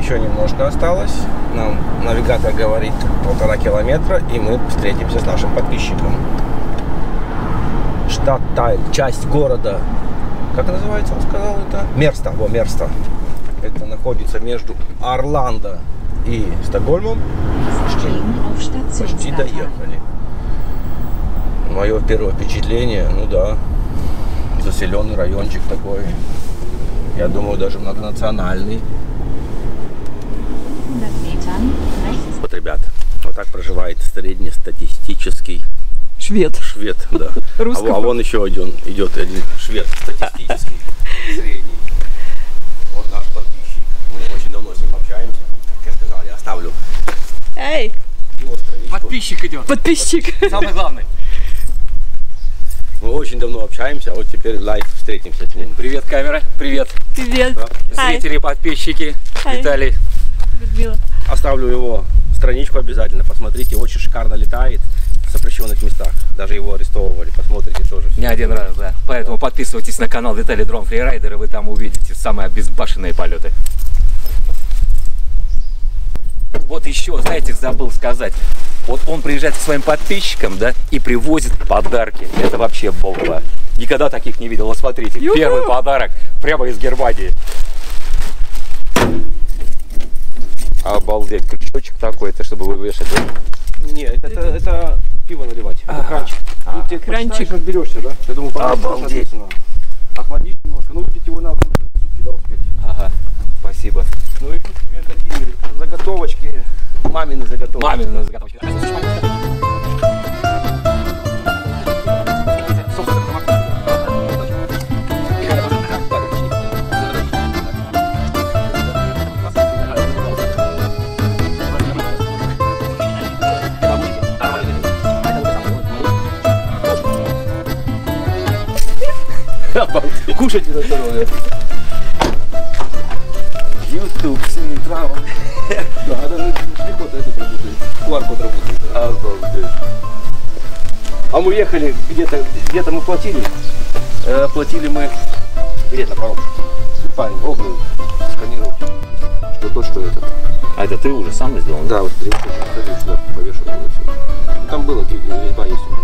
еще немножко осталось. Нам навигатор говорит 1,5 километра, и мы встретимся с нашим подписчиком. Штаттайль, часть города. Как называется, он сказал это? Мерста. Мерста. Это находится между Орландо и Стокгольмом. Почти доехали. Мое первое впечатление, ну да, заселенный райончик такой. Я думаю, даже многонациональный. Вот, ребят, вот так проживает среднестатистический швед, да. А вон еще идет один швед статистический, средний. Вот наш подписчик. Мы очень давно с ним общаемся. Как я сказал, я оставлю его страничку. Подписчик идет. Подписчик. Самый главный. Мы очень давно общаемся, а вот теперь лайв встретимся с ним. Привет, камера. Привет. Привет. Да. Зрители, подписчики. Виталий. Людмила. Оставлю его страничку обязательно. Посмотрите, очень шикарно летает в запрещенных местах. Даже его арестовывали. Посмотрите тоже. Не один раз, да. Поэтому подписывайтесь на канал Виталий Дрон Фрирайдер, и вы там увидите самые обезбашенные полеты. Вот еще, знаете, забыл сказать. Вот он приезжает к своим подписчикам, да, и привозит подарки. Это вообще бомба. Никогда таких не видел. Вот смотрите, первый подарок прямо из Германии. Обалдеть, крючочек такой, это чтобы вы вешать, да? Нет, это пиво наливать. Это кранчик. Ну, ты кранчик. как берешься, да? Я думаю, обалдеть. Охладишь немножко. Ну, выпить его надо сутки, да, успеть. Ага, спасибо. Ну и тут тебе такие заготовочки. Мамины заготовки. Мамины заготовки. Кушайте на здоровье. YouTube синим травом. Да, даже штрих-код этот работает. QR-код работает. Обалдеть. А мы ехали где-то мы платили. Платили мы где-то, по-моему. Парень, обувь сканировал. Что это. А это ты уже сам сделал? Да, вот 30 сюда повешу. Там было резьба есть у меня.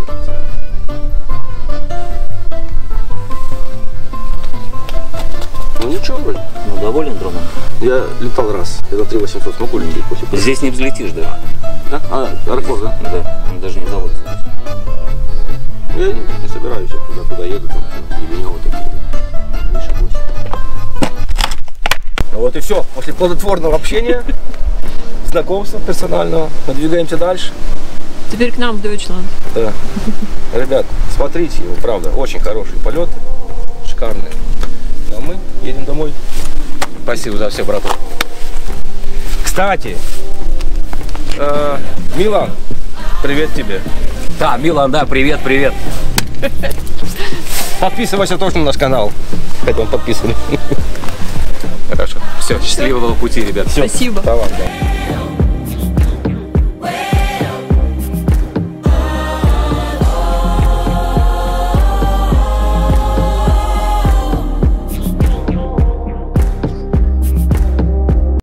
Ну ничего вроде. Ну доволен дроном? Я летал раз. Это 3800 смогу лететь после. Здесь не взлетишь, да? Да? Аэропорт, да? Да, он даже не заводится здесь. Я не собираюсь, я туда еду, там, и меня вот такие. Не шибусь. Вот и все. После плодотворного общения, знакомства персонального, мы двигаемся дальше. Теперь к нам в Deutschland. Да. Ребят, смотрите его, правда, очень хорошие полеты, шикарные. А мы едем домой. Спасибо за все, браток. Кстати, Милан, привет тебе. Да, Милан, да, привет. Подписывайся тоже на наш канал. Поэтому подписывай. Хорошо. Все, счастливого пути, ребят. Спасибо. Давай, да.